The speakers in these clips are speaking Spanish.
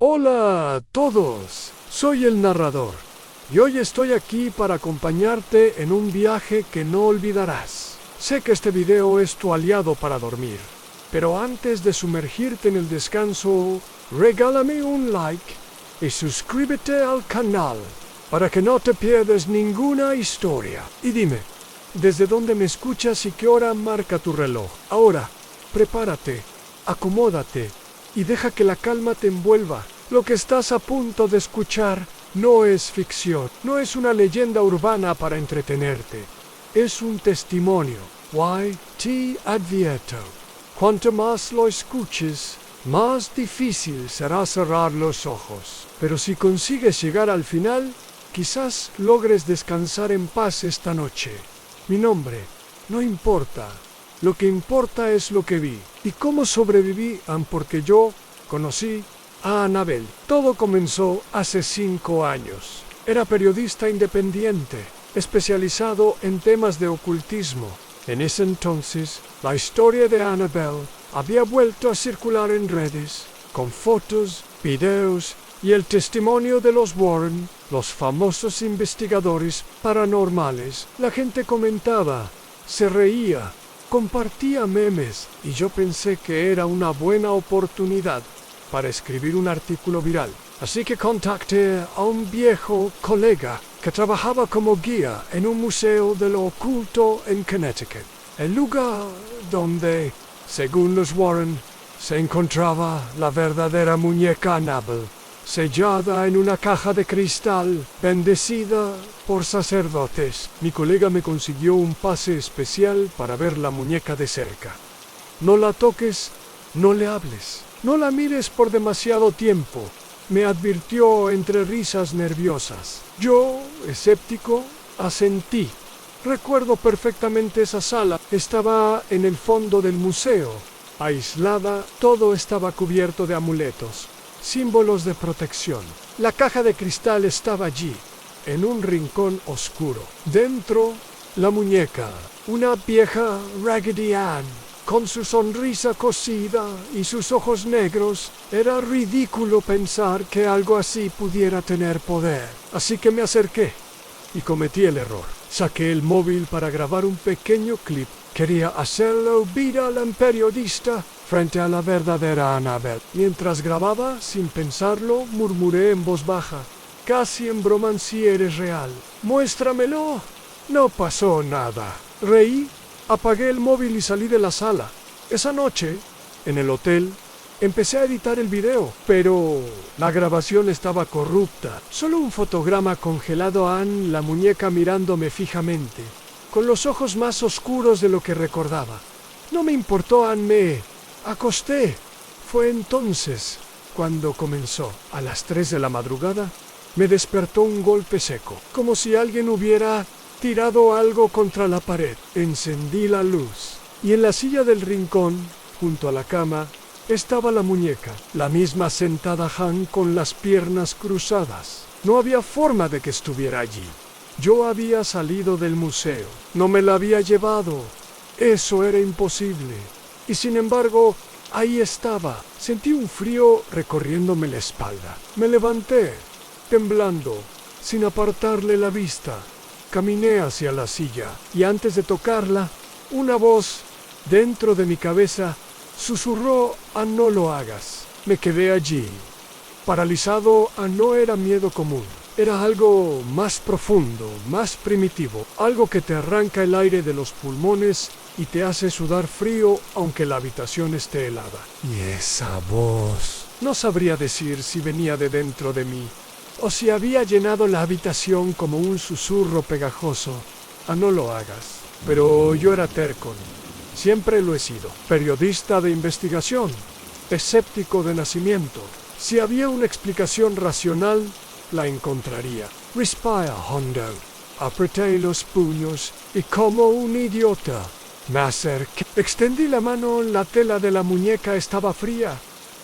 Hola a todos, soy el narrador y hoy estoy aquí para acompañarte en un viaje que no olvidarás. Sé que este video es tu aliado para dormir, pero antes de sumergirte en el descanso, regálame un like y suscríbete al canal para que no te pierdas ninguna historia. Y dime, ¿desde dónde me escuchas y qué hora marca tu reloj? Ahora, prepárate, acomódate y deja que la calma te envuelva. Lo que estás a punto de escuchar no es ficción, no es una leyenda urbana para entretenerte. Es un testimonio. Te advierto. Cuanto más lo escuches, más difícil será cerrar los ojos. Pero si consigues llegar al final, quizás logres descansar en paz esta noche. Mi nombre no importa. Lo que importa es lo que vi y cómo sobreviví, porque yo conocí a Annabelle. Todo comenzó hace 5 años. Era periodista independiente, especializado en temas de ocultismo. En ese entonces, la historia de Annabelle había vuelto a circular en redes, con fotos, videos y el testimonio de los Warren, los famosos investigadores paranormales. La gente comentaba, se reía, compartía memes y yo pensé que era una buena oportunidad para escribir un artículo viral. Así que contacté a un viejo colega que trabajaba como guía en un museo de lo oculto en Connecticut, el lugar donde, según los Warren, se encontraba la verdadera muñeca Annabelle, sellada en una caja de cristal, bendecida por sacerdotes. Mi colega me consiguió un pase especial para ver la muñeca de cerca. No la toques, no le hables, no la mires por demasiado tiempo, me advirtió entre risas nerviosas. Yo, escéptico, asentí. Recuerdo perfectamente esa sala. Estaba en el fondo del museo, aislada, todo estaba cubierto de amuletos, símbolos de protección. La caja de cristal estaba allí, en un rincón oscuro. Dentro, la muñeca, una vieja Raggedy Ann, con su sonrisa cosida y sus ojos negros. Era ridículo pensar que algo así pudiera tener poder. Así que me acerqué y cometí el error. Saqué el móvil para grabar un pequeño clip. Quería hacerlo viral al periodista frente a la verdadera Annabelle. Mientras grababa, sin pensarlo, murmuré en voz baja, casi en broma: si eres real, muéstramelo. No pasó nada. Reí, apagué el móvil y salí de la sala. Esa noche, en el hotel, empecé a editar el video, pero la grabación estaba corrupta. Solo un fotograma congelado a Ann, la muñeca, mirándome fijamente, con los ojos más oscuros de lo que recordaba. No me importó, Ann, me acosté. Fue entonces cuando comenzó. A las 3 de la madrugada, me despertó un golpe seco, como si alguien hubiera tirado algo contra la pared. Encendí la luz y en la silla del rincón, junto a la cama, estaba la muñeca, la misma sentada Han con las piernas cruzadas. No había forma de que estuviera allí. Yo había salido del museo, no me la había llevado. Eso era imposible. Y sin embargo, ahí estaba. Sentí un frío recorriéndome la espalda. Me levanté, temblando, sin apartarle la vista. Caminé hacia la silla y antes de tocarla, una voz dentro de mi cabeza susurró: no lo hagas. Me quedé allí, paralizado. No era miedo común, era algo más profundo, más primitivo, algo que te arranca el aire de los pulmones y te hace sudar frío aunque la habitación esté helada. Y esa voz, no sabría decir si venía de dentro de mí o si había llenado la habitación como un susurro pegajoso. No lo hagas. Pero yo era terco. Siempre lo he sido. Periodista de investigación. Escéptico de nacimiento. Si había una explicación racional, la encontraría. Respira hondo. Apreté los puños y, como un idiota, me acerqué. Extendí la mano. La tela de la muñeca estaba fría.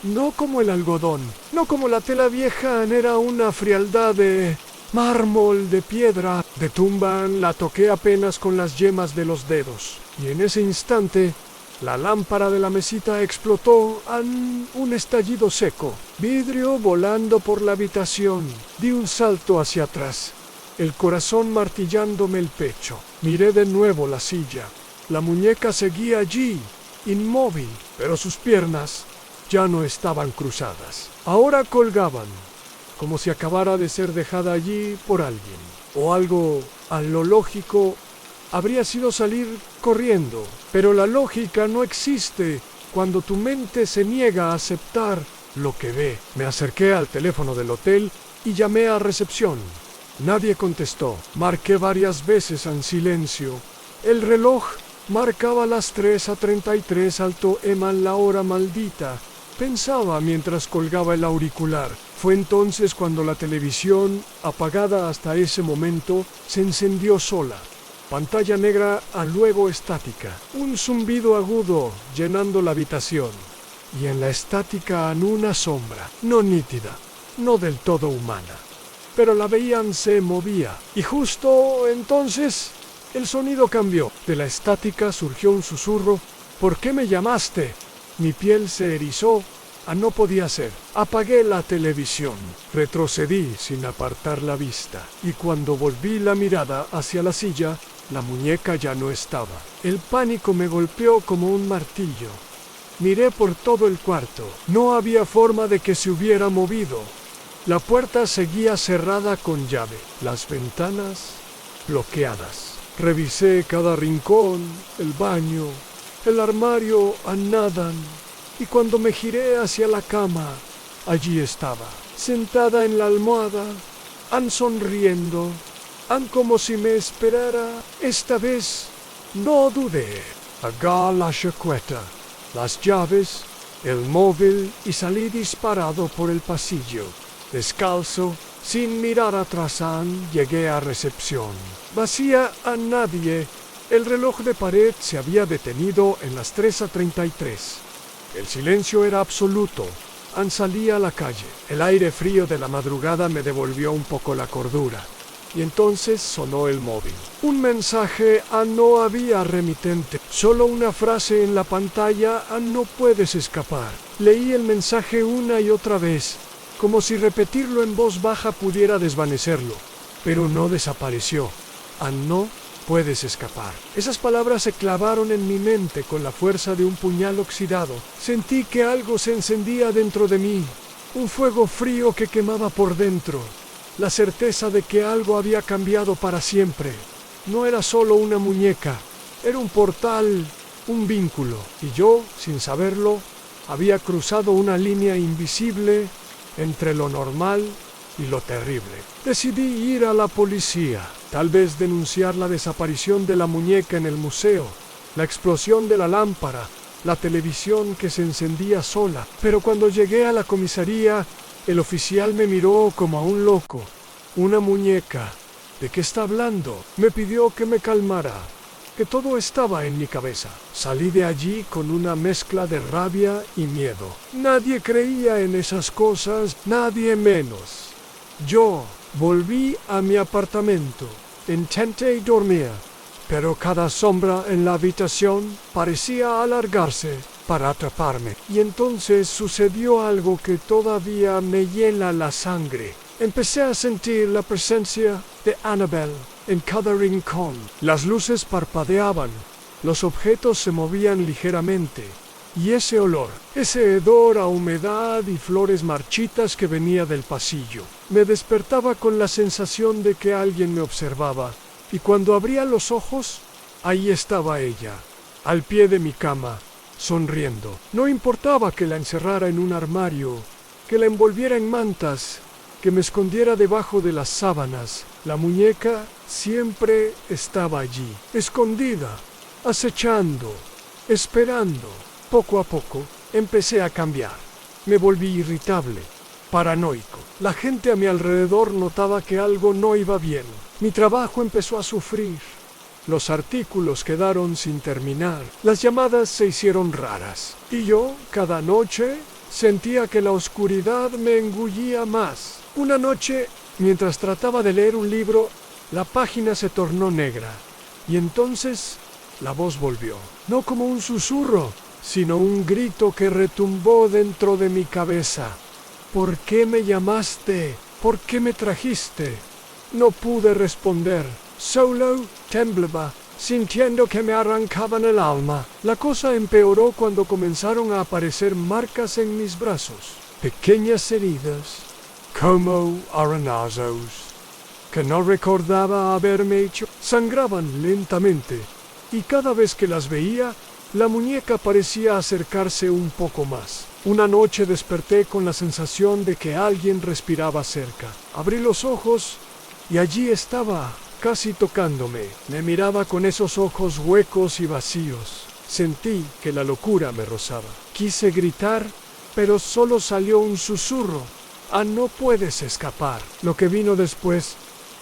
No como el algodón, no como la tela vieja, era una frialdad de mármol, de piedra, de tumba. La toqué apenas con las yemas de los dedos, y en ese instante La lámpara de la mesita explotó en un estallido seco. Vidrio volando por la habitación. Di un salto hacia atrás, el corazón martillándome el pecho. Miré de nuevo la silla. La muñeca seguía allí, inmóvil, pero sus piernas ya no estaban cruzadas. Ahora colgaban, como si acabara de ser dejada allí por alguien. O algo a lo lógico habría sido salir corriendo, pero la lógica no existe cuando tu mente se niega a aceptar lo que ve. Me acerqué al teléfono del hotel y llamé a recepción. Nadie contestó. Marqué varias veces en silencio. El reloj marcaba las 3:33. Alto Eman, la hora maldita. Pensaba mientras colgaba el auricular. Fue entonces cuando la televisión, apagada hasta ese momento, se encendió sola. Pantalla negra a luego estática. Un zumbido agudo llenando la habitación. Y en la estática una sombra, no nítida, no del todo humana. Pero la veían se movía. Y justo entonces el sonido cambió. De la estática surgió un susurro. ¿Por qué me llamaste? Mi piel se erizó. No podía ser. Apagué la televisión. Retrocedí sin apartar la vista. Y cuando volví la mirada hacia la silla, la muñeca ya no estaba. El pánico me golpeó como un martillo. Miré por todo el cuarto. No había forma de que se hubiera movido. La puerta seguía cerrada con llave. Las ventanas bloqueadas. Revisé cada rincón, el baño, el armario, nadan. Y cuando me giré hacia la cama, allí estaba, sentada en la almohada, sonriendo, como si me esperara. Esta vez no dudé. Agarré la chaqueta, las llaves, el móvil y salí disparado por el pasillo. Descalzo, sin mirar atrás, llegué a recepción. Vacía, a nadie. El reloj de pared se había detenido en las 3:33. El silencio era absoluto. Salí a la calle. El aire frío de la madrugada me devolvió un poco la cordura. Y entonces sonó el móvil. Un mensaje, no había remitente. Solo una frase en la pantalla, no puedes escapar. Leí el mensaje una y otra vez, como si repetirlo en voz baja pudiera desvanecerlo. Pero no desapareció. No puedes escapar. Esas palabras se clavaron en mi mente con la fuerza de un puñal oxidado. Sentí que algo se encendía dentro de mí. Un fuego frío que quemaba por dentro. La certeza de que algo había cambiado para siempre. No era solo una muñeca, era un portal, un vínculo. Y yo, sin saberlo, había cruzado una línea invisible entre lo normal y lo terrible. Decidí ir a la policía, tal vez denunciar la desaparición de la muñeca en el museo, la explosión de la lámpara, la televisión que se encendía sola. Pero cuando llegué a la comisaría, el oficial me miró como a un loco. Una muñeca. ¿De qué está hablando? Me pidió que me calmara, que todo estaba en mi cabeza. Salí de allí con una mezcla de rabia y miedo. Nadie creía en esas cosas, nadie menos. Yo volví a mi apartamento. Intenté dormir, pero cada sombra en la habitación parecía alargarse para atraparme. Y entonces sucedió algo que todavía me hiela la sangre. Empecé a sentir la presencia de Annabelle en cada rincón. Las luces parpadeaban, los objetos se movían ligeramente. Y ese olor, ese hedor a humedad y flores marchitas que venía del pasillo, me despertaba con la sensación de que alguien me observaba. Y cuando abría los ojos, ahí estaba ella, al pie de mi cama, sonriendo. No importaba que la encerrara en un armario, que la envolviera en mantas, que me escondiera debajo de las sábanas. La muñeca siempre estaba allí, escondida, acechando, esperando. Poco a poco empecé a cambiar. Me volví irritable, paranoico. La gente a mi alrededor notaba que algo no iba bien. Mi trabajo empezó a sufrir. Los artículos quedaron sin terminar. Las llamadas se hicieron raras. Y yo, cada noche, sentía que la oscuridad me engullía más. Una noche, mientras trataba de leer un libro, la página se tornó negra. Y entonces, La voz volvió, no como un susurro, sino un grito que retumbó dentro de mi cabeza. ¿Por qué me llamaste? ¿Por qué me trajiste? No pude responder. Solo temblaba, sintiendo que me arrancaban el alma. La cosa empeoró cuando comenzaron a aparecer marcas en mis brazos, pequeñas heridas, como aranazos, que no recordaba haberme hecho. Sangraban lentamente, y cada vez que las veía, la muñeca parecía acercarse un poco más. Una noche desperté con la sensación de que alguien respiraba cerca. Abrí los ojos y allí estaba, casi tocándome. Me miraba con esos ojos huecos y vacíos. Sentí que la locura me rozaba. Quise gritar, pero solo salió un susurro. Ah, no puedes escapar. Lo que vino después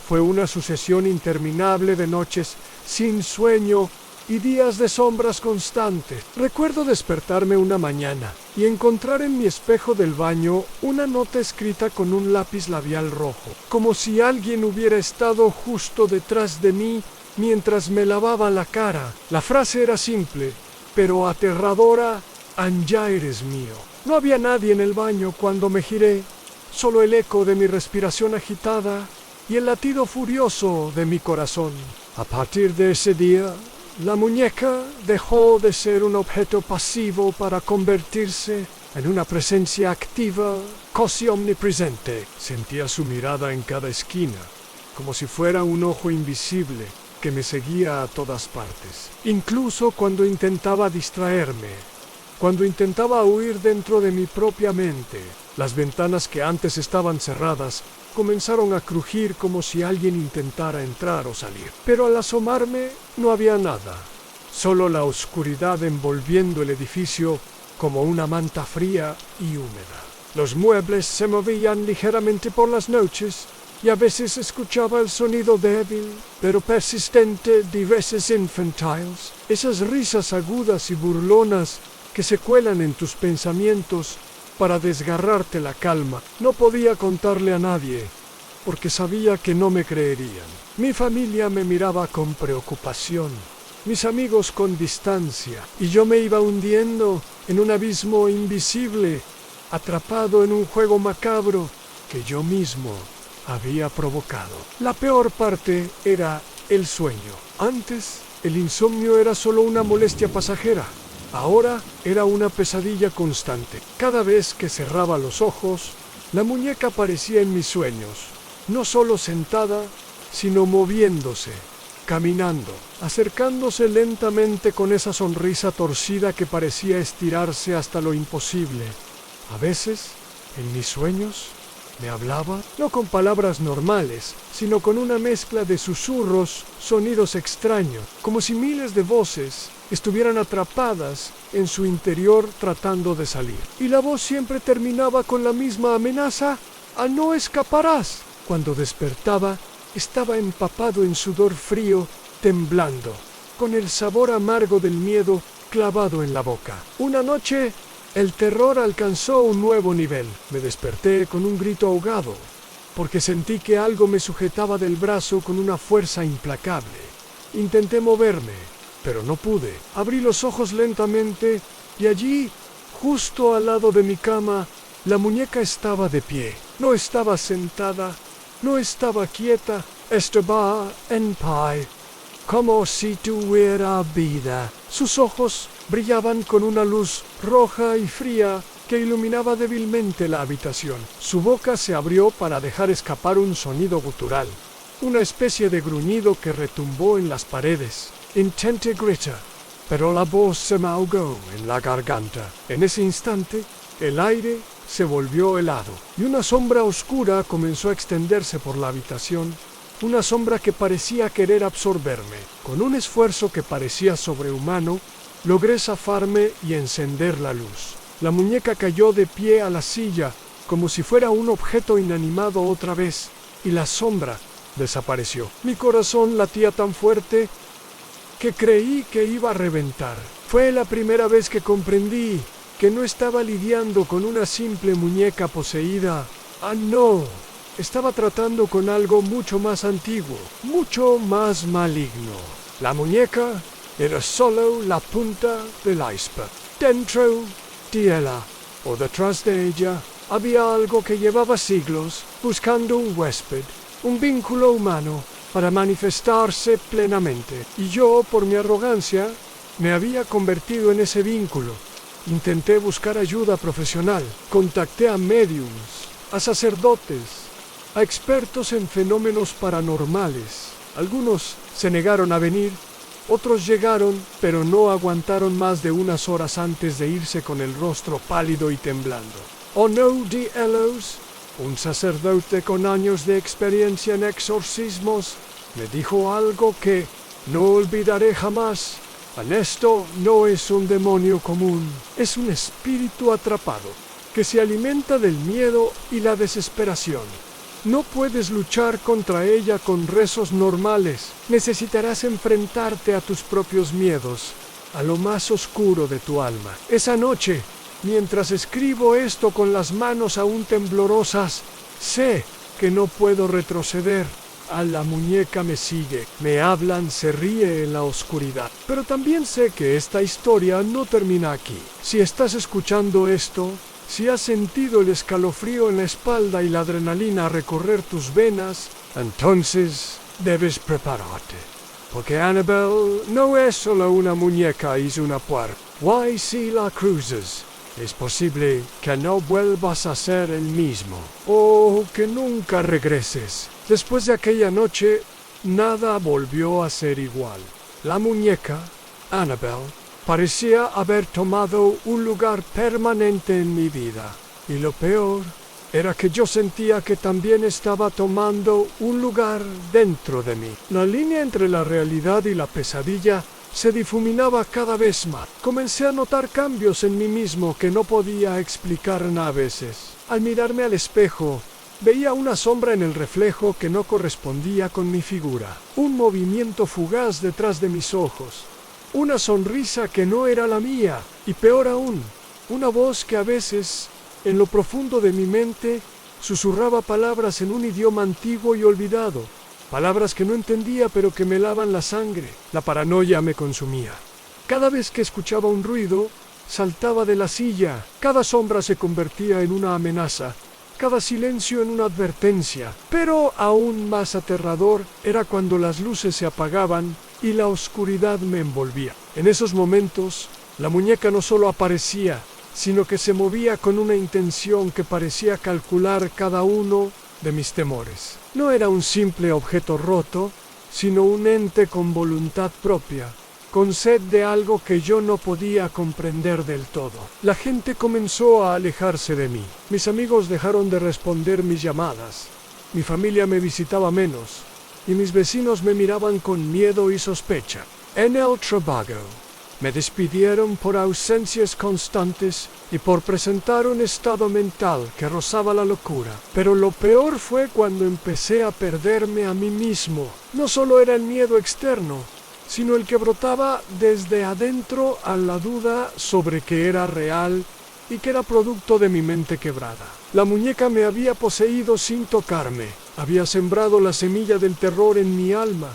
fue una sucesión interminable de noches sin sueño y días de sombras constantes. Recuerdo despertarme una mañana y encontrar en mi espejo del baño una nota escrita con un lápiz labial rojo, como si alguien hubiera estado justo detrás de mí mientras me lavaba la cara. La frase era simple, pero aterradora: «Ya eres mío». No había nadie en el baño cuando me giré, solo el eco de mi respiración agitada y el latido furioso de mi corazón. A partir de ese día, la muñeca dejó de ser un objeto pasivo para convertirse en una presencia activa, casi omnipresente. Sentía su mirada en cada esquina, como si fuera un ojo invisible que me seguía a todas partes. Incluso cuando intentaba distraerme, cuando intentaba huir dentro de mi propia mente, las ventanas que antes estaban cerradas comenzaron a crujir como si alguien intentara entrar o salir. Pero al asomarme no había nada, solo la oscuridad envolviendo el edificio como una manta fría y húmeda. Los muebles se movían ligeramente por las noches y a veces escuchaba el sonido débil pero persistente de voces infantiles, esas risas agudas y burlonas que se cuelan en tus pensamientos para desgarrarte la calma. No podía contarle a nadie, porque sabía que no me creerían. Mi familia me miraba con preocupación, mis amigos con distancia, y yo me iba hundiendo en un abismo invisible, atrapado en un juego macabro que yo mismo había provocado. La peor parte era el sueño. Antes, el insomnio era solo una molestia pasajera. Ahora era una pesadilla constante. Cada vez que cerraba los ojos, la muñeca aparecía en mis sueños, no solo sentada, sino moviéndose, caminando, acercándose lentamente con esa sonrisa torcida que parecía estirarse hasta lo imposible. A veces, en mis sueños, me hablaba, no con palabras normales, sino con una mezcla de susurros, sonidos extraños, como si miles de voces estuvieran atrapadas en su interior tratando de salir. Y la voz siempre terminaba con la misma amenaza: «¡Ah, no escaparás!». Cuando despertaba, estaba empapado en sudor frío, temblando, con el sabor amargo del miedo clavado en la boca. Una noche, el terror alcanzó un nuevo nivel. Me desperté con un grito ahogado, porque sentí que algo me sujetaba del brazo con una fuerza implacable. Intenté moverme, pero no pude. Abrí los ojos lentamente y allí, justo al lado de mi cama, la muñeca estaba de pie. No estaba sentada, no estaba quieta, estaba en pie, como si tuviera vida. Sus ojos brillaban con una luz roja y fría que iluminaba débilmente la habitación. Su boca se abrió para dejar escapar un sonido gutural, una especie de gruñido que retumbó en las paredes. Intenté gritar, pero la voz se me ahogó en la garganta. En ese instante, el aire se volvió helado y una sombra oscura comenzó a extenderse por la habitación, una sombra que parecía querer absorberme. Con un esfuerzo que parecía sobrehumano, logré zafarme y encender la luz. La muñeca cayó de pie a la silla, como si fuera un objeto inanimado otra vez, y la sombra desapareció. Mi corazón latía tan fuerte que creí que iba a reventar. Fue la primera vez que comprendí que no estaba lidiando con una simple muñeca poseída. Ah, no, estaba tratando con algo mucho más antiguo, mucho más maligno. La muñeca era solo la punta del iceberg. Dentro de ella, o detrás de ella, había algo que llevaba siglos buscando un huésped, un vínculo humano para manifestarse plenamente. Y yo, por mi arrogancia, me había convertido en ese vínculo. Intenté buscar ayuda profesional, contacté a médiums, a sacerdotes, a expertos en fenómenos paranormales. Algunos se negaron a venir, otros llegaron, pero no aguantaron más de unas horas antes de irse con el rostro pálido y temblando. Ono de Elos, un sacerdote con años de experiencia en exorcismos, me dijo algo que no olvidaré jamás. Esto no es un demonio común, es un espíritu atrapado, que se alimenta del miedo y la desesperación. No puedes luchar contra ella con rezos normales, necesitarás enfrentarte a tus propios miedos, a lo más oscuro de tu alma. Esa noche, mientras escribo esto con las manos aún temblorosas, sé que no puedo retroceder. A la muñeca me sigue, me hablan, se ríe en la oscuridad. Pero también sé que esta historia no termina aquí. Si estás escuchando esto, si has sentido el escalofrío en la espalda y la adrenalina recorrer tus venas, entonces debes prepararte. Porque Annabelle no es solo una muñeca y una puerta. Y si la cruzas, es posible que no vuelvas a ser el mismo, o que nunca regreses. Después de aquella noche, nada volvió a ser igual. La muñeca, Annabelle, parecía haber tomado un lugar permanente en mi vida. Y lo peor era que yo sentía que también estaba tomando un lugar dentro de mí. La línea entre la realidad y la pesadilla se difuminaba cada vez más. Comencé a notar cambios en mí mismo que no podía explicar a veces. Al mirarme al espejo, veía una sombra en el reflejo que no correspondía con mi figura, un movimiento fugaz detrás de mis ojos, una sonrisa que no era la mía, y peor aún, una voz que a veces, en lo profundo de mi mente, susurraba palabras en un idioma antiguo y olvidado, palabras que no entendía pero que me helaban la sangre. La paranoia me consumía. Cada vez que escuchaba un ruido, saltaba de la silla, cada sombra se convertía en una amenaza, cada silencio en una advertencia, pero aún más aterrador era cuando las luces se apagaban y la oscuridad me envolvía. En esos momentos, la muñeca no solo aparecía, sino que se movía con una intención que parecía calcular cada uno de mis temores. No era un simple objeto roto, sino un ente con voluntad propia, con sed de algo que yo no podía comprender del todo. La gente comenzó a alejarse de mí. Mis amigos dejaron de responder mis llamadas. Mi familia me visitaba menos, y mis vecinos me miraban con miedo y sospecha. En el trabajo, me despidieron por ausencias constantes y por presentar un estado mental que rozaba la locura. Pero lo peor fue cuando empecé a perderme a mí mismo. No solo era el miedo externo, sino el que brotaba desde adentro a la duda sobre que era real y que era producto de mi mente quebrada. La muñeca me había poseído sin tocarme, había sembrado la semilla del terror en mi alma,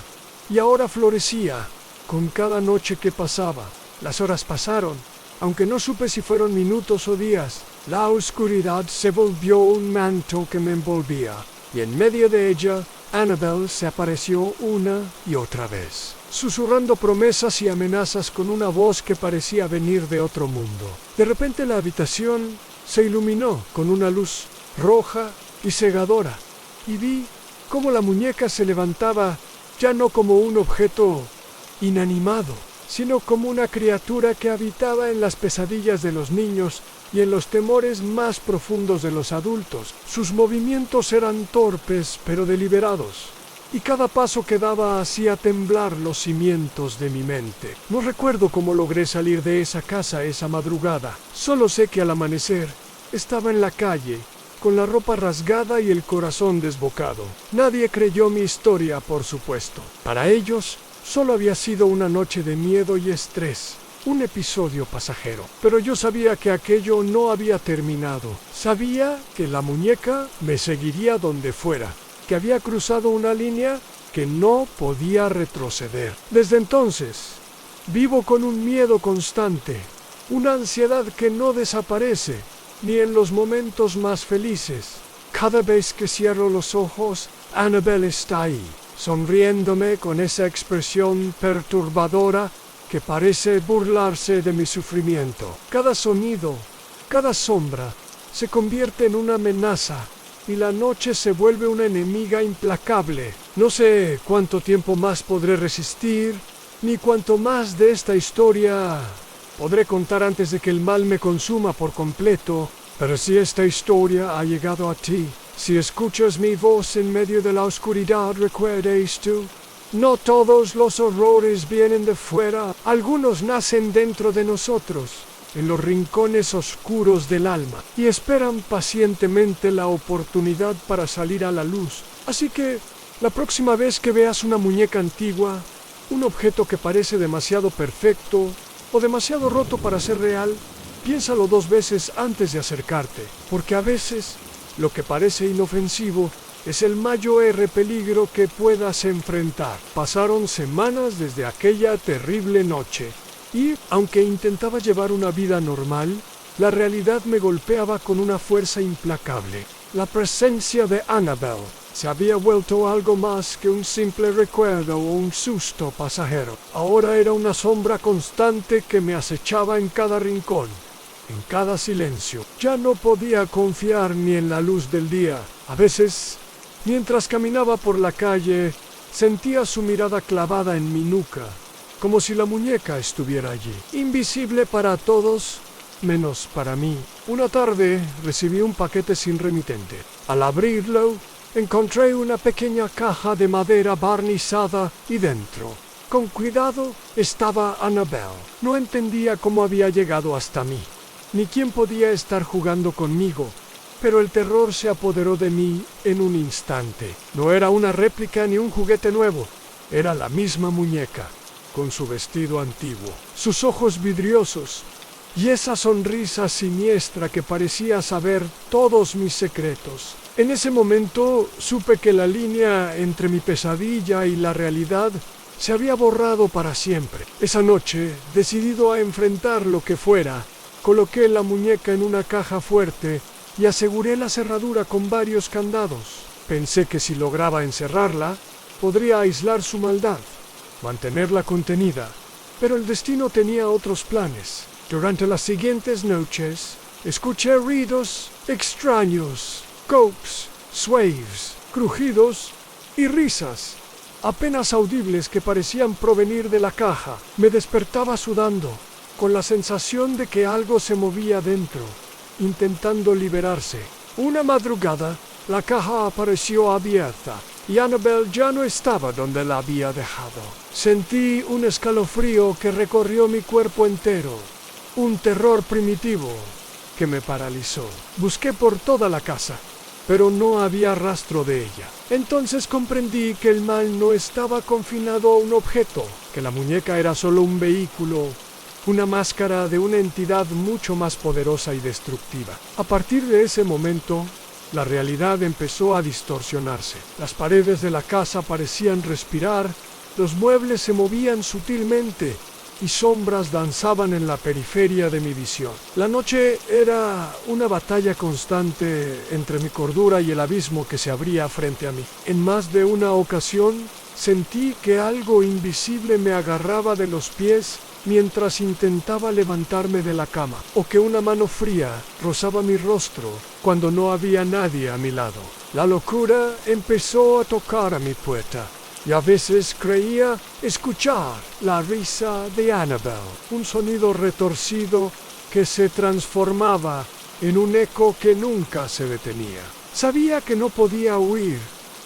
y ahora florecía con cada noche que pasaba. Las horas pasaron, aunque no supe si fueron minutos o días. La oscuridad se volvió un manto que me envolvía, y en medio de ella, Annabelle se apareció una y otra vez, susurrando promesas y amenazas con una voz que parecía venir de otro mundo. De repente la habitación se iluminó con una luz roja y cegadora, y vi cómo la muñeca se levantaba ya no como un objeto inanimado, sino como una criatura que habitaba en las pesadillas de los niños y en los temores más profundos de los adultos. Sus movimientos eran torpes pero deliberados, y cada paso que daba hacía temblar los cimientos de mi mente. No recuerdo cómo logré salir de esa casa esa madrugada. Solo sé que al amanecer estaba en la calle, con la ropa rasgada y el corazón desbocado. Nadie creyó mi historia, por supuesto. Para ellos, solo había sido una noche de miedo y estrés, un episodio pasajero. Pero yo sabía que aquello no había terminado. Sabía que la muñeca me seguiría donde fuera, que había cruzado una línea que no podía retroceder. Desde entonces, Vivo con un miedo constante, una ansiedad que no desaparece, ni en los momentos más felices. Cada vez que cierro los ojos, Annabelle está ahí, sonriéndome con esa expresión perturbadora que parece burlarse de mi sufrimiento. Cada sonido, cada sombra, se convierte en una amenaza y la noche se vuelve una enemiga implacable. No sé cuánto tiempo más podré resistir, ni cuánto más de esta historia podré contar antes de que el mal me consuma por completo. Pero si esta historia ha llegado a ti, si escuchas mi voz en medio de la oscuridad, recuerda esto. No todos los horrores vienen de fuera, algunos nacen dentro de nosotros, en los rincones oscuros del alma, y esperan pacientemente la oportunidad para salir a la luz. Así que, la próxima vez que veas una muñeca antigua, un objeto que parece demasiado perfecto o demasiado roto para ser real, piénsalo 2 veces antes de acercarte, porque a veces lo que parece inofensivo es el mayor peligro que puedas enfrentar. Pasaron semanas desde aquella terrible noche, y, aunque intentaba llevar una vida normal, la realidad me golpeaba con una fuerza implacable. La presencia de Annabelle se había vuelto algo más que un simple recuerdo o un susto pasajero. Ahora era una sombra constante que me acechaba en cada rincón, en cada silencio. Ya no podía confiar ni en la luz del día. A veces, mientras caminaba por la calle, sentía su mirada clavada en mi nuca, como si la muñeca estuviera allí, invisible para todos, menos para mí. Una tarde recibí un paquete sin remitente. Al abrirlo, encontré una pequeña caja de madera barnizada y dentro, con cuidado, estaba Annabelle. No entendía cómo había llegado hasta mí, ni quién podía estar jugando conmigo, pero el terror se apoderó de mí en un instante. No era una réplica ni un juguete nuevo, era la misma muñeca, con su vestido antiguo, sus ojos vidriosos y esa sonrisa siniestra que parecía saber todos mis secretos. En ese momento supe que la línea entre mi pesadilla y la realidad se había borrado para siempre. Esa noche, decidido a enfrentar lo que fuera, coloqué la muñeca en una caja fuerte y aseguré la cerradura con varios candados. Pensé que si lograba encerrarla, podría aislar su maldad, mantenerla contenida, pero el destino tenía otros planes. Durante las siguientes noches, escuché ruidos extraños, cops, swaves, crujidos y risas, apenas audibles que parecían provenir de la caja. Me despertaba sudando, con la sensación de que algo se movía dentro, intentando liberarse. Una madrugada, la caja apareció abierta y Annabelle ya no estaba donde la había dejado. Sentí un escalofrío que recorrió mi cuerpo entero, un terror primitivo que me paralizó. Busqué por toda la casa, pero no había rastro de ella. Entonces comprendí que el mal no estaba confinado a un objeto, que la muñeca era solo un vehículo, una máscara de una entidad mucho más poderosa y destructiva. A partir de ese momento, la realidad empezó a distorsionarse. Las paredes de la casa parecían respirar, los muebles se movían sutilmente y sombras danzaban en la periferia de mi visión. La noche era una batalla constante entre mi cordura y el abismo que se abría frente a mí. En más de una ocasión, sentí que algo invisible me agarraba de los pies mientras intentaba levantarme de la cama, o que una mano fría rozaba mi rostro cuando no había nadie a mi lado. La locura empezó a tocar a mi puerta, y a veces creía escuchar la risa de Annabelle, un sonido retorcido que se transformaba en un eco que nunca se detenía. Sabía que no podía huir,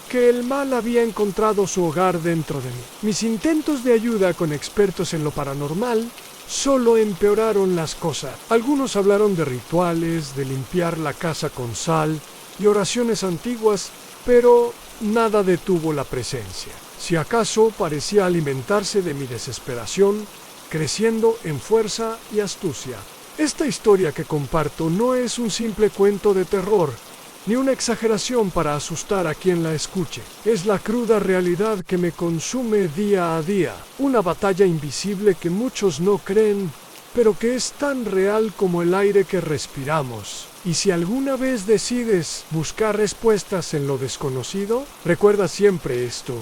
que el mal había encontrado su hogar dentro de mí. Mis intentos de ayuda con expertos en lo paranormal solo empeoraron las cosas. Algunos hablaron de rituales, de limpiar la casa con sal y oraciones antiguas, pero nada detuvo la presencia. Si acaso parecía alimentarse de mi desesperación, creciendo en fuerza y astucia. Esta historia que comparto no es un simple cuento de terror, ni una exageración para asustar a quien la escuche. Es la cruda realidad que me consume día a día, una batalla invisible que muchos no creen, pero que es tan real como el aire que respiramos. Y si alguna vez decides buscar respuestas en lo desconocido, recuerda siempre esto: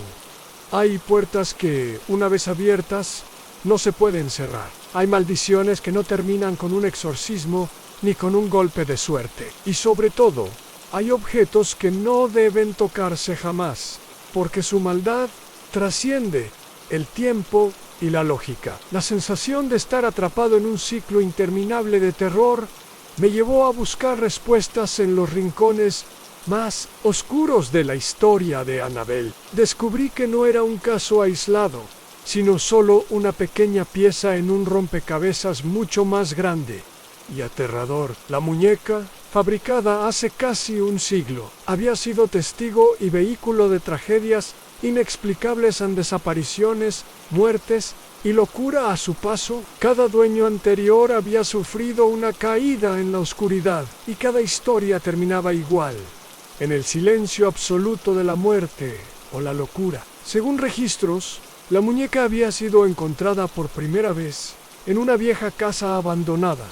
hay puertas que, una vez abiertas, no se pueden cerrar. Hay maldiciones que no terminan con un exorcismo ni con un golpe de suerte. Y sobre todo, hay objetos que no deben tocarse jamás, porque su maldad trasciende el tiempo y la lógica. La sensación de estar atrapado en un ciclo interminable de terror me llevó a buscar respuestas en los rincones más oscuros de la historia de Annabelle. Descubrí que no era un caso aislado, sino solo una pequeña pieza en un rompecabezas mucho más grande y aterrador. La muñeca, fabricada hace casi un siglo, había sido testigo y vehículo de tragedias inexplicables en desapariciones, muertes y locura a su paso. Cada dueño anterior había sufrido una caída en la oscuridad y cada historia terminaba igual, en el silencio absoluto de la muerte o la locura. Según registros, la muñeca había sido encontrada por primera vez en una vieja casa abandonada,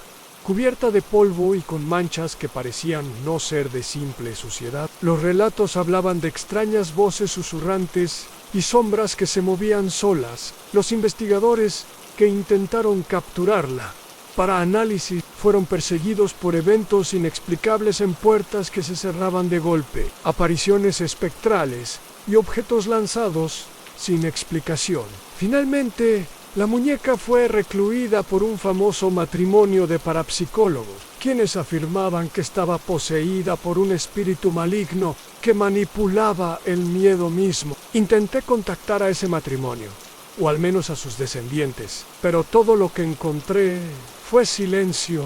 cubierta de polvo y con manchas que parecían no ser de simple suciedad. Los relatos hablaban de extrañas voces susurrantes y sombras que se movían solas. Los investigadores que intentaron capturarla para análisis fueron perseguidos por eventos inexplicables en puertas que se cerraban de golpe, apariciones espectrales y objetos lanzados sin explicación. Finalmente, la muñeca fue recluida por un famoso matrimonio de parapsicólogos, quienes afirmaban que estaba poseída por un espíritu maligno que manipulaba el miedo mismo. Intenté contactar a ese matrimonio, o al menos a sus descendientes, pero todo lo que encontré fue silencio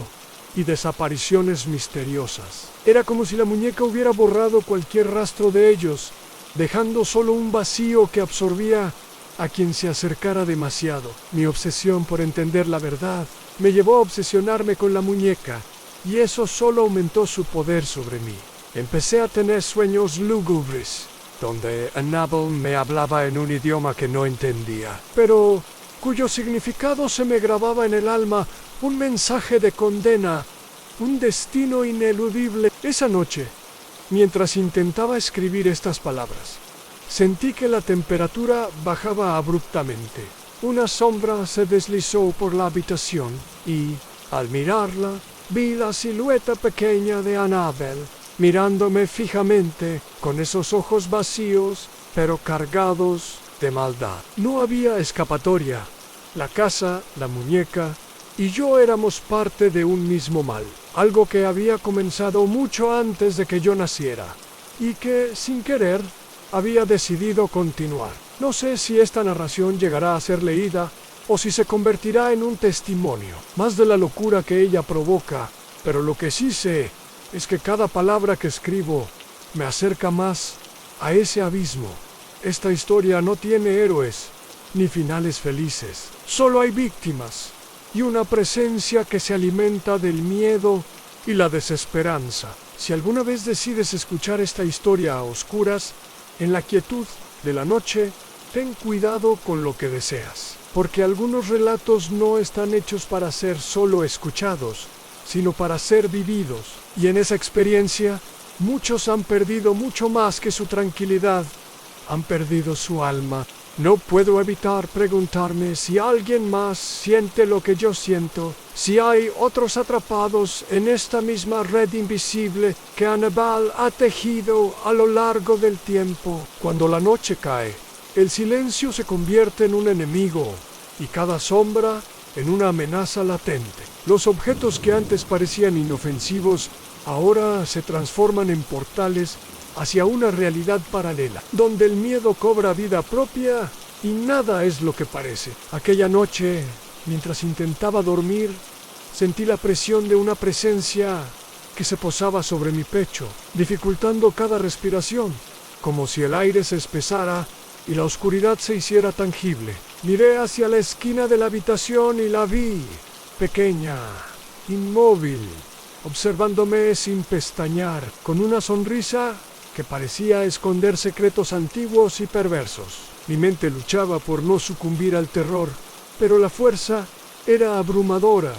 y desapariciones misteriosas. Era como si la muñeca hubiera borrado cualquier rastro de ellos, dejando solo un vacío que absorbía a quien se acercara demasiado. Mi obsesión por entender la verdad me llevó a obsesionarme con la muñeca, y eso solo aumentó su poder sobre mí. Empecé a tener sueños lúgubres, donde Annabelle me hablaba en un idioma que no entendía, pero cuyo significado se me grababa en el alma, un mensaje de condena, un destino ineludible. Esa noche, mientras intentaba escribir estas palabras, sentí que la temperatura bajaba abruptamente. Una sombra se deslizó por la habitación y, al mirarla, vi la silueta pequeña de Annabelle, mirándome fijamente, con esos ojos vacíos, pero cargados de maldad. No había escapatoria. La casa, la muñeca y yo éramos parte de un mismo mal, algo que había comenzado mucho antes de que yo naciera, y que, sin querer, había decidido continuar. No sé si esta narración llegará a ser leída o si se convertirá en un testimonio más de la locura que ella provoca, pero lo que sí sé es que cada palabra que escribo me acerca más a ese abismo. Esta historia no tiene héroes ni finales felices, solo hay víctimas y una presencia que se alimenta del miedo y la desesperanza. Si alguna vez decides escuchar esta historia a oscuras, en la quietud de la noche, ten cuidado con lo que deseas, porque algunos relatos no están hechos para ser solo escuchados, sino para ser vividos, y en esa experiencia, muchos han perdido mucho más que su tranquilidad, han perdido su alma. No puedo evitar preguntarme si alguien más siente lo que yo siento, si hay otros atrapados en esta misma red invisible que Annabelle ha tejido a lo largo del tiempo. Cuando la noche cae, el silencio se convierte en un enemigo y cada sombra en una amenaza latente. Los objetos que antes parecían inofensivos ahora se transforman en portales hacia una realidad paralela, donde el miedo cobra vida propia y nada es lo que parece. Aquella noche, mientras intentaba dormir, sentí la presión de una presencia que se posaba sobre mi pecho, dificultando cada respiración, como si el aire se espesara y la oscuridad se hiciera tangible. Miré hacia la esquina de la habitación y la vi, pequeña, inmóvil, observándome sin pestañear, con una sonrisa que parecía esconder secretos antiguos y perversos. Mi mente luchaba por no sucumbir al terror, pero la fuerza era abrumadora,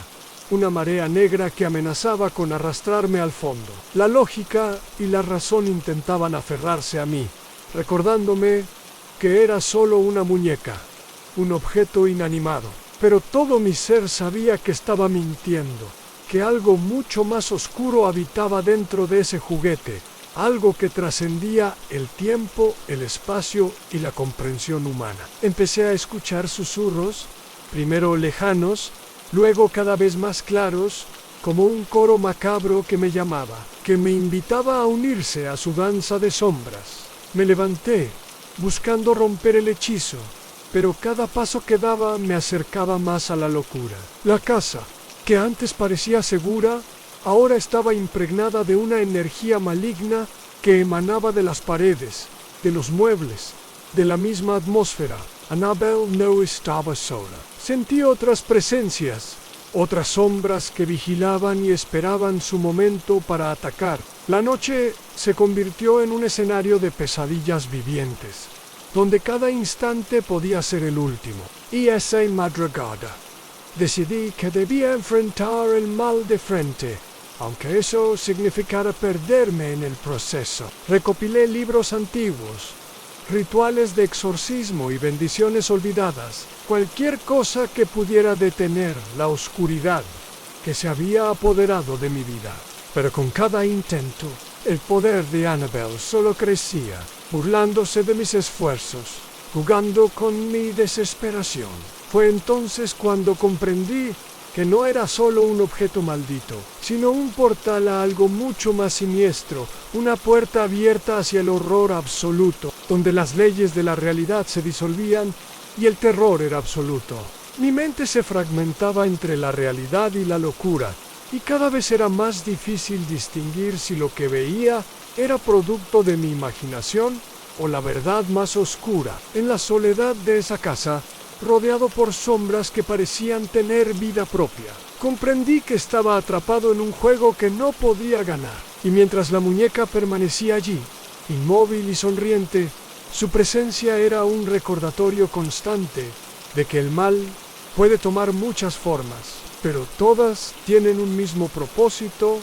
una marea negra que amenazaba con arrastrarme al fondo. La lógica y la razón intentaban aferrarse a mí, recordándome que era solo una muñeca, un objeto inanimado. Pero todo mi ser sabía que estaba mintiendo, que algo mucho más oscuro habitaba dentro de ese juguete, algo que trascendía el tiempo, el espacio y la comprensión humana. Empecé a escuchar susurros, primero lejanos, luego cada vez más claros, como un coro macabro que me llamaba, que me invitaba a unirse a su danza de sombras. Me levanté, buscando romper el hechizo, pero cada paso que daba me acercaba más a la locura. La casa, que antes parecía segura, ahora estaba impregnada de una energía maligna que emanaba de las paredes, de los muebles, de la misma atmósfera. Annabelle no estaba sola. Sentí otras presencias, otras sombras que vigilaban y esperaban su momento para atacar. La noche se convirtió en un escenario de pesadillas vivientes, donde cada instante podía ser el último. Y esa madrugada decidí que debía enfrentar el mal de frente, aunque eso significara perderme en el proceso. Recopilé libros antiguos, rituales de exorcismo y bendiciones olvidadas, cualquier cosa que pudiera detener la oscuridad que se había apoderado de mi vida. Pero con cada intento, el poder de Annabelle solo crecía, burlándose de mis esfuerzos, jugando con mi desesperación. Fue entonces cuando comprendí que no era solo un objeto maldito, sino un portal a algo mucho más siniestro, una puerta abierta hacia el horror absoluto, donde las leyes de la realidad se disolvían y el terror era absoluto. Mi mente se fragmentaba entre la realidad y la locura, y cada vez era más difícil distinguir si lo que veía era producto de mi imaginación o la verdad más oscura. En la soledad de esa casa, rodeado por sombras que parecían tener vida propia, comprendí que estaba atrapado en un juego que no podía ganar. Y mientras la muñeca permanecía allí, inmóvil y sonriente, su presencia era un recordatorio constante de que el mal puede tomar muchas formas, pero todas tienen un mismo propósito: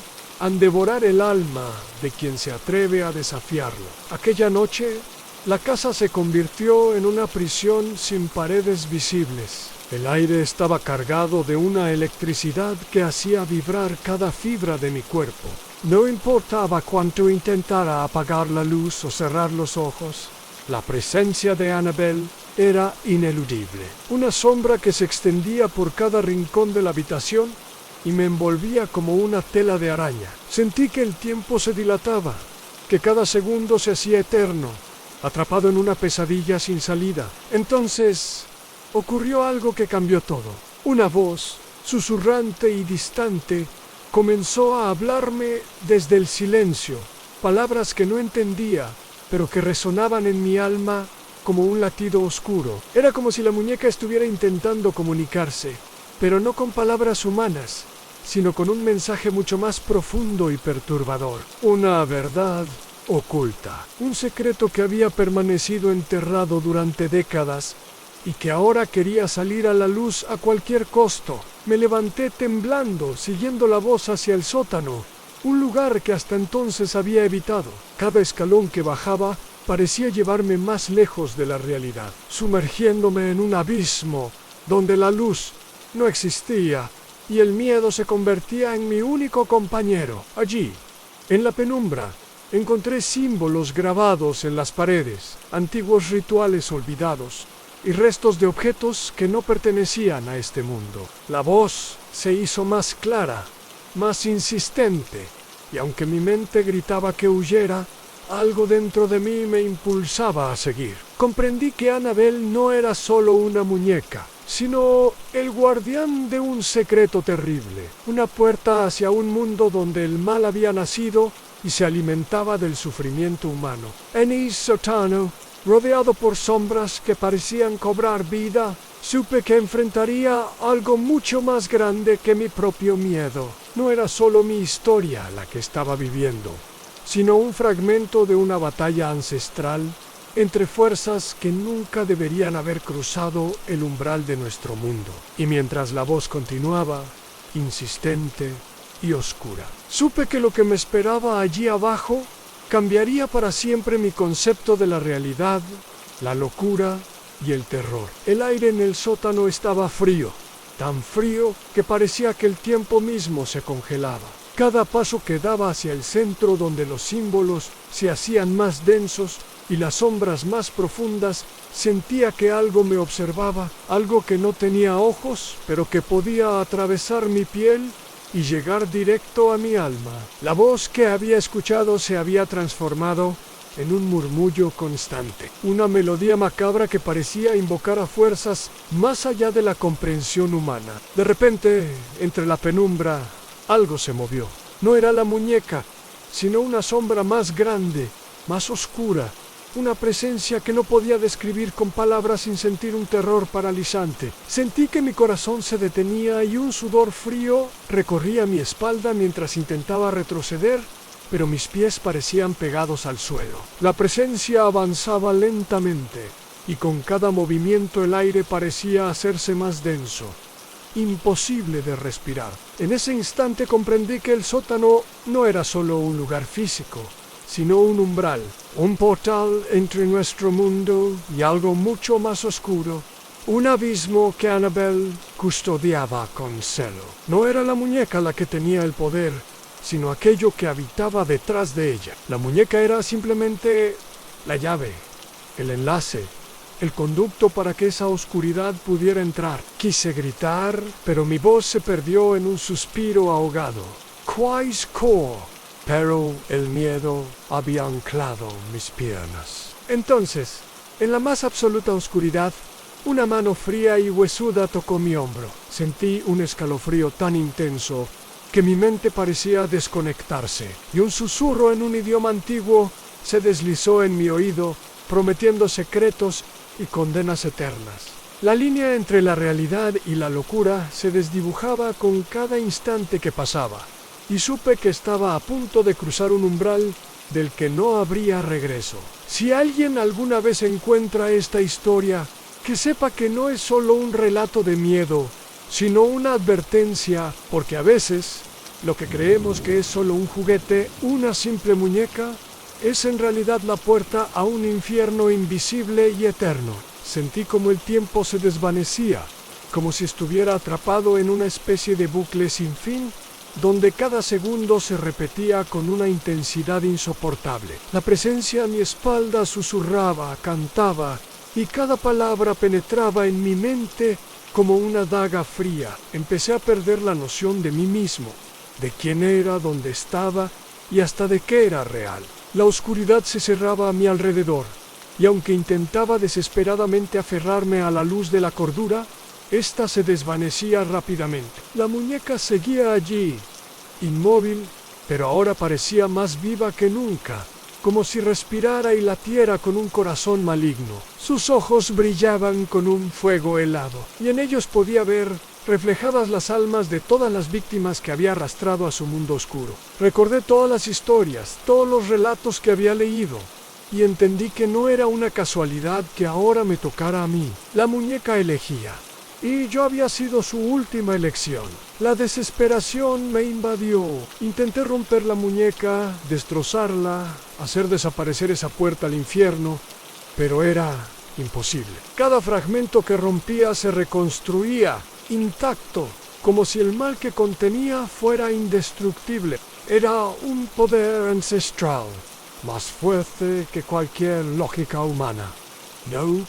devorar el alma de quien se atreve a desafiarlo. Aquella noche, la casa se convirtió en una prisión sin paredes visibles. El aire estaba cargado de una electricidad que hacía vibrar cada fibra de mi cuerpo. No importaba cuánto intentara apagar la luz o cerrar los ojos, la presencia de Annabelle era ineludible. Una sombra que se extendía por cada rincón de la habitación y me envolvía como una tela de araña. Sentí que el tiempo se dilataba, que cada segundo se hacía eterno, atrapado en una pesadilla sin salida. Entonces ocurrió algo que cambió todo. Una voz, susurrante y distante, comenzó a hablarme desde el silencio, palabras que no entendía, pero que resonaban en mi alma como un latido oscuro. Era como si la muñeca estuviera intentando comunicarse, pero no con palabras humanas, sino con un mensaje mucho más profundo y perturbador. Una verdad oculta, un secreto que había permanecido enterrado durante décadas y que ahora quería salir a la luz a cualquier costo. Me levanté temblando, siguiendo la voz hacia el sótano, un lugar que hasta entonces había evitado. Cada escalón que bajaba parecía llevarme más lejos de la realidad, sumergiéndome en un abismo donde la luz no existía y el miedo se convertía en mi único compañero. Allí, en la penumbra, encontré símbolos grabados en las paredes, antiguos rituales olvidados y restos de objetos que no pertenecían a este mundo. La voz se hizo más clara, más insistente, y aunque mi mente gritaba que huyera, algo dentro de mí me impulsaba a seguir. Comprendí que Annabelle no era solo una muñeca, sino el guardián de un secreto terrible, una puerta hacia un mundo donde el mal había nacido y se alimentaba del sufrimiento humano. En el sótano, rodeado por sombras que parecían cobrar vida, Supe que enfrentaría algo mucho más grande que mi propio miedo. No era solo mi historia la que estaba viviendo, sino un fragmento de una batalla ancestral entre fuerzas que nunca deberían haber cruzado el umbral de nuestro mundo. Y mientras la voz continuaba, insistente y oscura, supe que lo que me esperaba allí abajo cambiaría para siempre mi concepto de la realidad, la locura y el terror. El aire en el sótano estaba frío, tan frío que parecía que el tiempo mismo se congelaba. Cada paso que daba hacia el centro, donde los símbolos se hacían más densos y las sombras más profundas, sentía que algo me observaba, algo que no tenía ojos, pero que podía atravesar mi piel y llegar directo a mi alma. La voz que había escuchado se había transformado en un murmullo constante, una melodía macabra que parecía invocar a fuerzas más allá de la comprensión humana. De repente, entre la penumbra, algo se movió. No era la muñeca, sino una sombra más grande, más oscura, una presencia que no podía describir con palabras sin sentir un terror paralizante. Sentí que mi corazón se detenía y un sudor frío recorría mi espalda mientras intentaba retroceder, pero mis pies parecían pegados al suelo. La presencia avanzaba lentamente, y con cada movimiento el aire parecía hacerse más denso, imposible de respirar. En ese instante comprendí que el sótano no era solo un lugar físico, sino un umbral, un portal entre nuestro mundo y algo mucho más oscuro, un abismo que Annabelle custodiaba con celo. No era la muñeca la que tenía el poder, sino aquello que habitaba detrás de ella. La muñeca era simplemente la llave, el enlace, el conducto para que esa oscuridad pudiera entrar. Quise gritar, pero mi voz se perdió en un suspiro ahogado. Quaiscore. Pero el miedo había anclado mis piernas. Entonces, en la más absoluta oscuridad, una mano fría y huesuda tocó mi hombro. Sentí un escalofrío tan intenso que mi mente parecía desconectarse, y un susurro en un idioma antiguo se deslizó en mi oído, prometiendo secretos y condenas eternas. La línea entre la realidad y la locura se desdibujaba con cada instante que pasaba, y supe que estaba a punto de cruzar un umbral del que no habría regreso. Si alguien alguna vez encuentra esta historia, que sepa que no es solo un relato de miedo, sino una advertencia, porque a veces lo que creemos que es solo un juguete, una simple muñeca, es en realidad la puerta a un infierno invisible y eterno. Sentí como el tiempo se desvanecía, como si estuviera atrapado en una especie de bucle sin fin, donde cada segundo se repetía con una intensidad insoportable. La presencia a mi espalda susurraba, cantaba, y cada palabra penetraba en mi mente como una daga fría. Empecé a perder la noción de mí mismo, de quién era, dónde estaba y hasta de qué era real. La oscuridad se cerraba a mi alrededor, y aunque intentaba desesperadamente aferrarme a la luz de la cordura, ésta se desvanecía rápidamente. La muñeca seguía allí, inmóvil, pero ahora parecía más viva que nunca, como si respirara y latiera con un corazón maligno. Sus ojos brillaban con un fuego helado, y en ellos podía ver reflejadas las almas de todas las víctimas que había arrastrado a su mundo oscuro. Recordé todas las historias, todos los relatos que había leído, y entendí que no era una casualidad que ahora me tocara a mí. La muñeca elegía, y yo había sido su última elección. La desesperación me invadió. Intenté romper la muñeca, destrozarla, hacer desaparecer esa puerta al infierno, pero era imposible. Cada fragmento que rompía se reconstruía, intacto, como si el mal que contenía fuera indestructible. Era un poder ancestral, más fuerte que cualquier lógica humana. No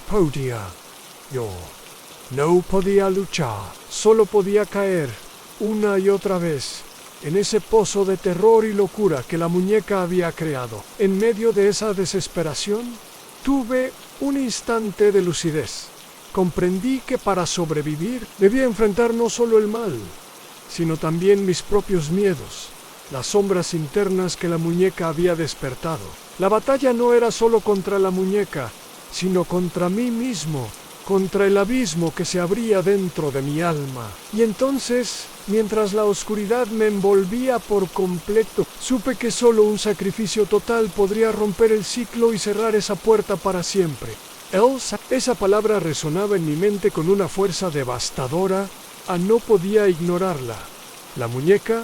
podía luchar, solo podía caer una y otra vez en ese pozo de terror y locura que la muñeca había creado. En medio de esa desesperación, tuve un instante de lucidez. Comprendí que para sobrevivir debía enfrentar no solo el mal, sino también mis propios miedos, las sombras internas que la muñeca había despertado. La batalla no era solo contra la muñeca, sino contra mí mismo, contra el abismo que se abría dentro de mi alma. Y entonces, mientras la oscuridad me envolvía por completo, supe que solo un sacrificio total podría romper el ciclo y cerrar esa puerta para siempre. Elsa, esa palabra resonaba en mi mente con una fuerza devastadora, no podía ignorarla. La muñeca,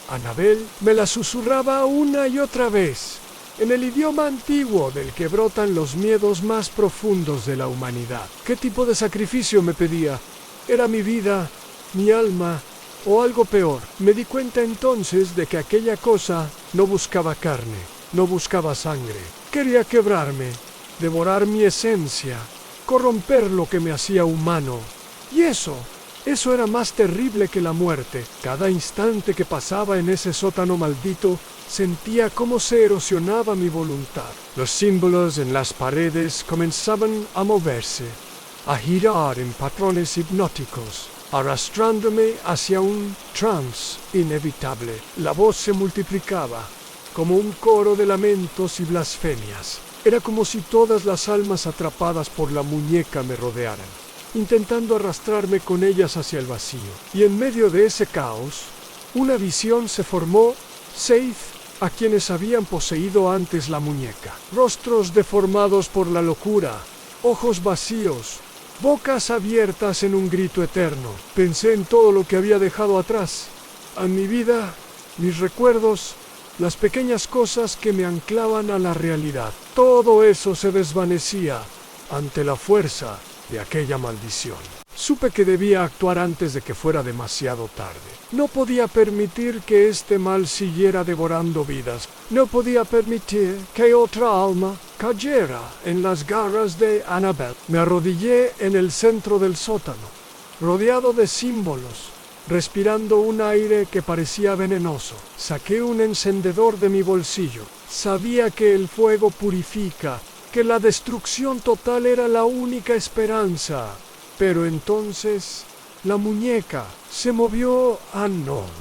Annabelle, me la susurraba una y otra vez, en el idioma antiguo del que brotan los miedos más profundos de la humanidad. ¿Qué tipo de sacrificio me pedía? ¿Era mi vida, mi alma o algo peor? Me di cuenta entonces de que aquella cosa no buscaba carne, no buscaba sangre. Quería quebrarme, devorar mi esencia, corromper lo que me hacía humano. Y eso era más terrible que la muerte. Cada instante que pasaba en ese sótano maldito, sentía cómo se erosionaba mi voluntad. Los símbolos en las paredes comenzaban a moverse, a girar en patrones hipnóticos, arrastrándome hacia un trance inevitable. La voz se multiplicaba, como un coro de lamentos y blasfemias. Era como si todas las almas atrapadas por la muñeca me rodearan, intentando arrastrarme con ellas hacia el vacío. Y en medio de ese caos, una visión se formó. 6 a quienes habían poseído antes la muñeca. Rostros deformados por la locura, ojos vacíos, bocas abiertas en un grito eterno. Pensé en todo lo que había dejado atrás, en mi vida, mis recuerdos, las pequeñas cosas que me anclaban a la realidad. Todo eso se desvanecía ante la fuerza de aquella maldición. Supe que debía actuar antes de que fuera demasiado tarde. No podía permitir que este mal siguiera devorando vidas. No podía permitir que otra alma cayera en las garras de Annabelle. Me arrodillé en el centro del sótano, rodeado de símbolos, respirando un aire que parecía venenoso. Saqué un encendedor de mi bolsillo. Sabía que el fuego purifica, que la destrucción total era la única esperanza. Pero entonces la muñeca se movió.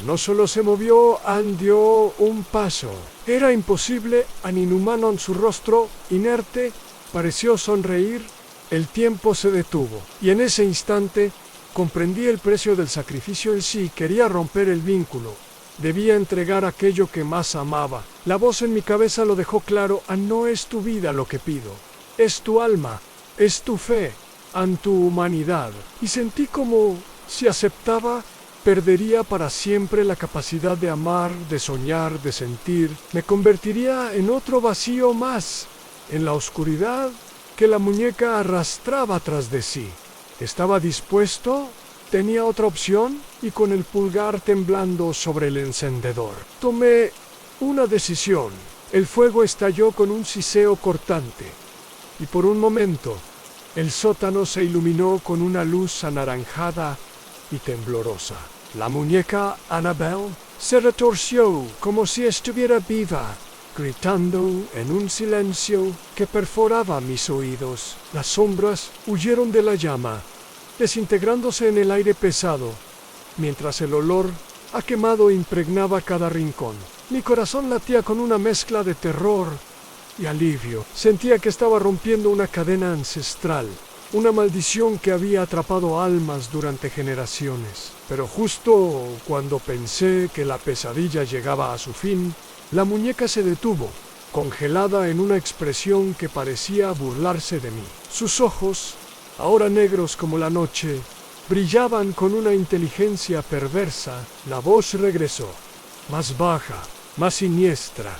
No solo se movió, dio un paso. Era imposible, inhumano en su rostro, inerte, pareció sonreír. El tiempo se detuvo, y en ese instante comprendí el precio del sacrificio en sí. Quería romper el vínculo. Debía entregar aquello que más amaba. La voz en mi cabeza lo dejó claro. No es tu vida lo que pido, es tu alma, es tu fe en tu humanidad. Y sentí como, si aceptaba, perdería para siempre la capacidad de amar, de soñar, de sentir. Me convertiría en otro vacío más, en la oscuridad que la muñeca arrastraba tras de sí. ¿Estaba dispuesto? ¿Tenía otra opción? Y con el pulgar temblando sobre el encendedor, tomé una decisión. El fuego estalló con un siseo cortante, y por un momento, el sótano se iluminó con una luz anaranjada y temblorosa. La muñeca Annabelle se retorció como si estuviera viva, gritando en un silencio que perforaba mis oídos. Las sombras huyeron de la llama, desintegrándose en el aire pesado, mientras el olor a quemado impregnaba cada rincón. Mi corazón latía con una mezcla de terror y alivio. Sentía que estaba rompiendo una cadena ancestral, una maldición que había atrapado almas durante generaciones. Pero justo cuando pensé que la pesadilla llegaba a su fin, la muñeca se detuvo, congelada en una expresión que parecía burlarse de mí. Sus ojos, ahora negros como la noche, brillaban con una inteligencia perversa. La voz regresó, más baja, más siniestra,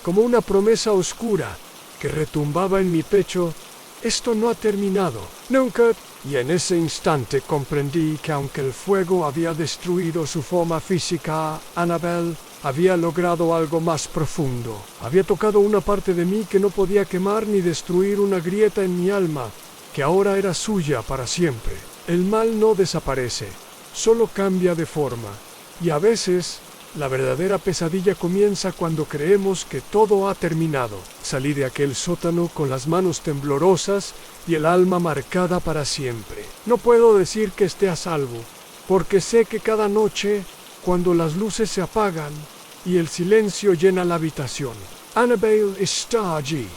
como una promesa oscura que retumbaba en mi pecho. Esto no ha terminado, nunca. Y en ese instante comprendí que aunque el fuego había destruido su forma física, Annabelle había logrado algo más profundo. Había tocado una parte de mí que no podía quemar ni destruir, una grieta en mi alma que ahora era suya para siempre. El mal no desaparece, solo cambia de forma. Y a veces la verdadera pesadilla comienza cuando creemos que todo ha terminado. Salí de aquel sótano con las manos temblorosas y el alma marcada para siempre. No puedo decir que esté a salvo, porque sé que cada noche, cuando las luces se apagan y el silencio llena la habitación, Annabelle está allí,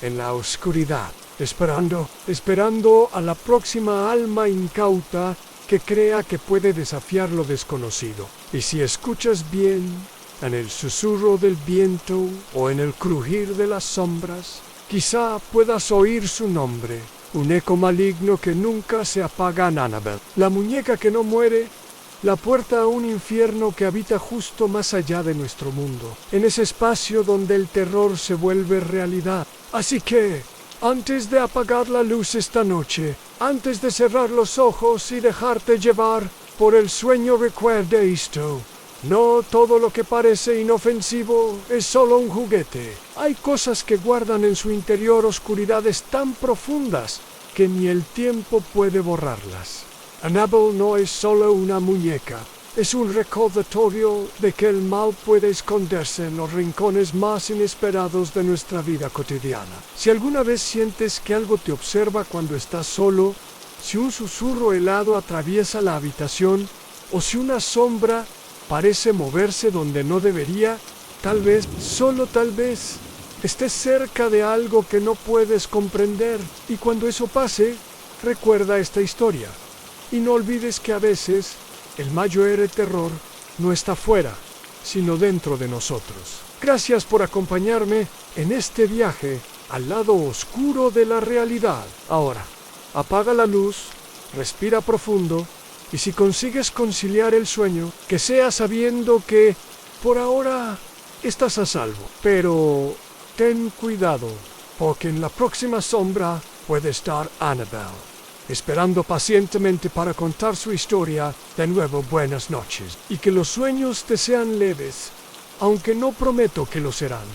en la oscuridad, esperando a la próxima alma incauta que crea que puede desafiar lo desconocido. Y si escuchas bien, en el susurro del viento o en el crujir de las sombras, quizá puedas oír su nombre, un eco maligno que nunca se apaga en Annabelle, la muñeca que no muere, la puerta a un infierno que habita justo más allá de nuestro mundo, en ese espacio donde el terror se vuelve realidad. Así que, antes de apagar la luz esta noche, antes de cerrar los ojos y dejarte llevar por el sueño, recuerda esto. No todo lo que parece inofensivo es solo un juguete. Hay cosas que guardan en su interior oscuridades tan profundas que ni el tiempo puede borrarlas. Annabelle no es solo una muñeca, es un recordatorio de que el mal puede esconderse en los rincones más inesperados de nuestra vida cotidiana. Si alguna vez sientes que algo te observa cuando estás solo, si un susurro helado atraviesa la habitación o si una sombra parece moverse donde no debería, tal vez, solo tal vez, estés cerca de algo que no puedes comprender. Y cuando eso pase, recuerda esta historia. Y no olvides que a veces el mayor terror no está fuera, sino dentro de nosotros. Gracias por acompañarme en este viaje al lado oscuro de la realidad. Ahora, apaga la luz, respira profundo, y si consigues conciliar el sueño, que sea sabiendo que, por ahora, estás a salvo. Pero ten cuidado, porque en la próxima sombra puede estar Annabelle, esperando pacientemente para contar su historia. De nuevo, buenas noches, y que los sueños te sean leves, aunque no prometo que lo serán.